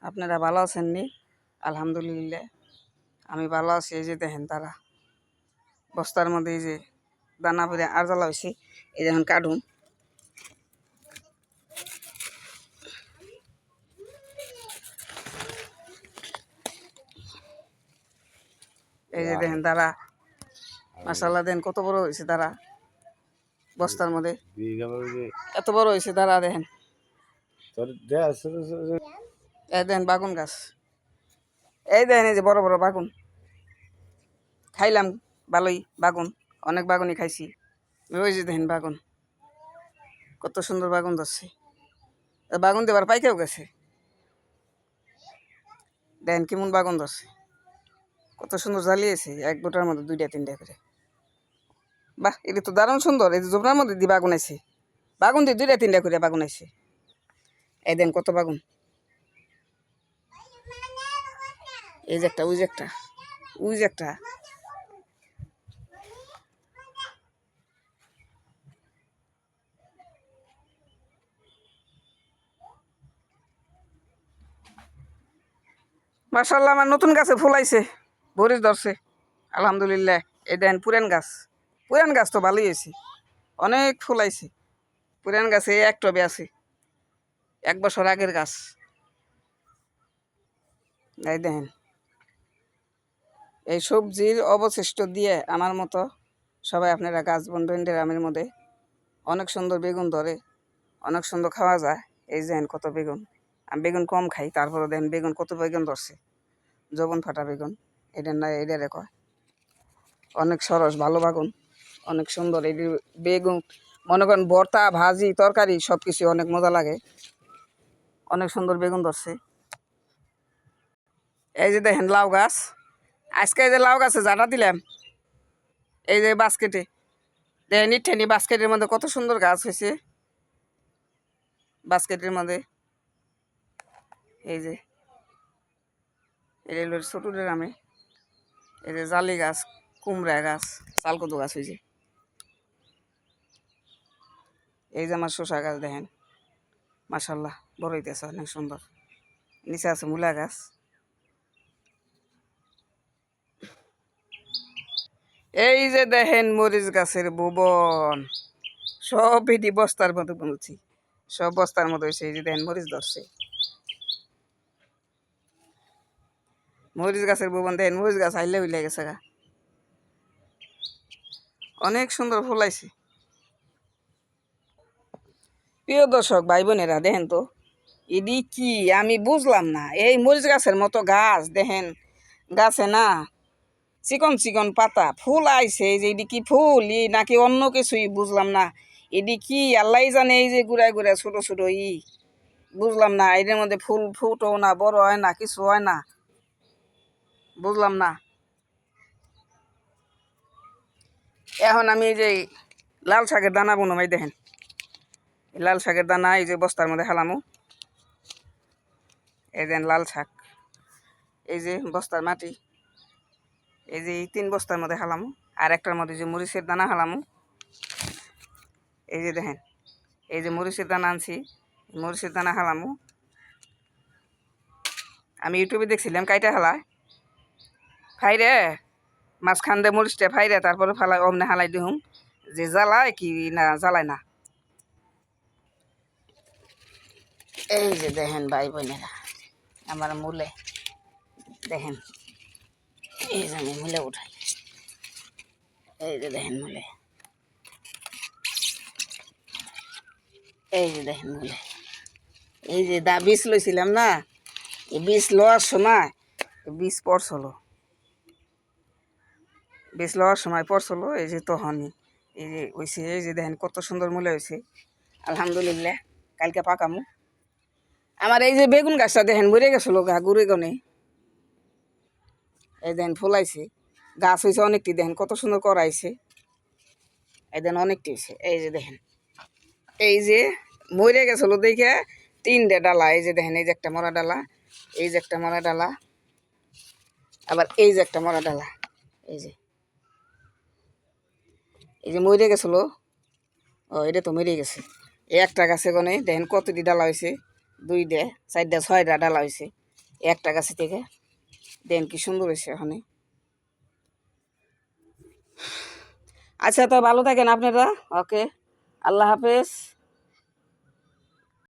আপনারা ভালো আছেন নি? আলহামদুলিল্লাহ আমি ভালো আছি। এই যে দেখেন তারা বস্তার মধ্যে এই যে দানা ভরে আর জ্বালা হয়েছে, এই দেখেন কাটুন। এই যে দেখেন তারা মাশাআল্লাহ, দেন কত বড় হয়েছে তারা বস্তার মধ্যে, এত বড় হয়েছে তারা। দেখেন এই দেখেন বাগুন গাছ, এই দেখেন এই যে বড় বড় বাগুন। খাইলাম ভালোই বাগুন, অনেক বাগুনই খাইছি। ওই যে দেখেন বাগুন, কত সুন্দর বাগুন ধরছে। বাগুন দেবার পাইকেও গেছে, দেখেন কেমন বাগুন ধরছে, কত সুন্দর জ্বালিয়েছে এক বোটার মধ্যে 2টা 3টা করে। বাহ, এটা তো দারুণ সুন্দর। এই যে জোবনার মধ্যে দিয়ে বাগুন আছে, বাগুন দিয়ে 2টা 3টা করে বাগুন আছে। এই দেন কত বাগুন, এই যে একটা, ওই যে একটা, ওই যে একটা। মাশাআল্লাহ, আমার নতুন গাছে ফুল আইছে, ভরিস ধরছে আলহামদুলিল্লাহ। এই দেন পুরান গাছ, পুরান গাছ তো ভালোই হয়েছে, অনেক ফুল আইছে। পুরান গাছে এক টবে আছে, 1 বছর আগের গাছ। এই দেখেন এই সবজির অবশিষ্ট দিয়ে আমার মতো সবাই আপনারা গাছ বন্ধন গ্রামের মধ্যে অনেক সুন্দর বেগুন ধরে, অনেক সুন্দর খাওয়া যায়। এই দেখেন কত বেগুন, আমি বেগুন কম খাই, তারপরে দেখেন বেগুন কত বেগুন ধরছে, জবন ফাটা বেগুন। এটা না, এটা রেখো অনেক সরস ভালো বাগুন, অনেক সুন্দর। এই বেগুন মনে করেন ভর্তা ভাজি তরকারি সব কিছু অনেক মজা লাগে, অনেক সুন্দর বেগুন ধরছে। এই যে দেখেন লাউ গাছ, আজকে এই যে লাউ গাছে জাটা দিলাম, এই যে বাস্কেটে দেখেন ইটেনি বাস্কেটের মধ্যে কত সুন্দর গাছ হয়েছে। বাস্কেটের মধ্যে এই যে এটা ছোট গ্রামে, এই যে জালি গাছ, কুমড়া গাছ, চালকদু গাছ হয়েছে। এই যে আমার শসা গাছ দেখেন মাশাআল্লাহ বড় হইতেছে অনেক সুন্দর। নিচে আছে মূলা গাছ। এই যে দেখেন মরিচ গাছের ভুবন, সব এটি বস্তার মধ্যে বলছি, সব বস্তার মধ্যে হয়েছে। এই যে দেখেন মরিচ ধরছে, মরিচ গাছের ভুবন দেখেন, মরিচ গাছ আইলে হইলে গেছে গা, অনেক সুন্দর ফুল আইছে। প্রিয় দর্শক ভাই বোনেরা, দেখেন তো এদি কি আমি বুঝলাম না। এই মরিচ গাছের মতো গাছ দেখেন, গাছে না চিকন চিকন পাতা, ফুল আইছে। এই যে এদি কি ফুল নাকি অন্য কিছুই বুঝলাম না। এদি কি আল্লাহ জানে। এই যে গুড়ায় গুড়ায় ছোট ছোট বুঝলাম না। এদের মধ্যে ফুল ফুটও না, বড় হয় না, কিছু হয় না, বুঝলাম না। এখন আমি এই যে লাল শাকের দানা বুনম, এই দেখেন লাল শাকের দানা এই যে বস্তার মধ্যে হালামু। এই দেন লাল শাক, এই যে বস্তার মাটি, এই যে 3 বস্তার মধ্যে হালামু। আর একটার মধ্যে যে মরিচের দানা হালামু। এই যে দেখেন এই যে মরিচের দানা আনছি, মরিচের দানা হালামু। আমি ইউটিউবে দেখছিলাম কাইটা হালায় ফাইরে, মাঝখান দিয়ে মরিচটা ফাইরে তারপরে ফালাই অমনে হালাই দিহুম, যে জ্বালায় কি না জ্বালায় না। এই যে দেখেন ভাই বোনেরা আমার মূলে, দেখেন এই যে আমি মূলে উঠাই, এই যে দেখেন মূলে, এই যে দেখেন মূলে। এই যে বীজ লইছিলাম না, এই বীজ লওয়ার সময় বীজ পড়ছিল, বীজ লওয়ার সময় পড়ছিল। এই যে তখনই এই যে হয়েছে। এই যে দেখেন কত সুন্দর মূলে হয়েছে আলহামদুলিল্লাহ। কালকে পাকামু। আমার এই যে বেগুন গাছটা দেখেন মরে গেছিল গা গুড়ে গনে, এই দেখেন ফুলাইছে, গাছ হয়েছে অনেকটি। দেখেন কত সুন্দর করাইছে, এই দেখেন অনেকটি হয়েছে। এই যে দেখেন এই যে মরে গেছিল দেখে 3টে ডালা। এই যে দেখেন এই যে একটা মরা ডালা, এই যে একটা মরা ডালা, আবার এই যে একটা মরা ডালা। এই যে এই যে মরে গেছিল, ও এটা তো মরে গেছে। এই একটা গাছে গনে দেখেন কতটি ডালা হয়েছে, 2টে 4টে 6টা ডালা হয়েছে। একটা গাছে থেকে দেন কি সুন্দর হয়েছে ওখানে। আচ্ছা, তো ভালো থাকেন আপনারা। ওকে, আল্লাহ হাফেজ।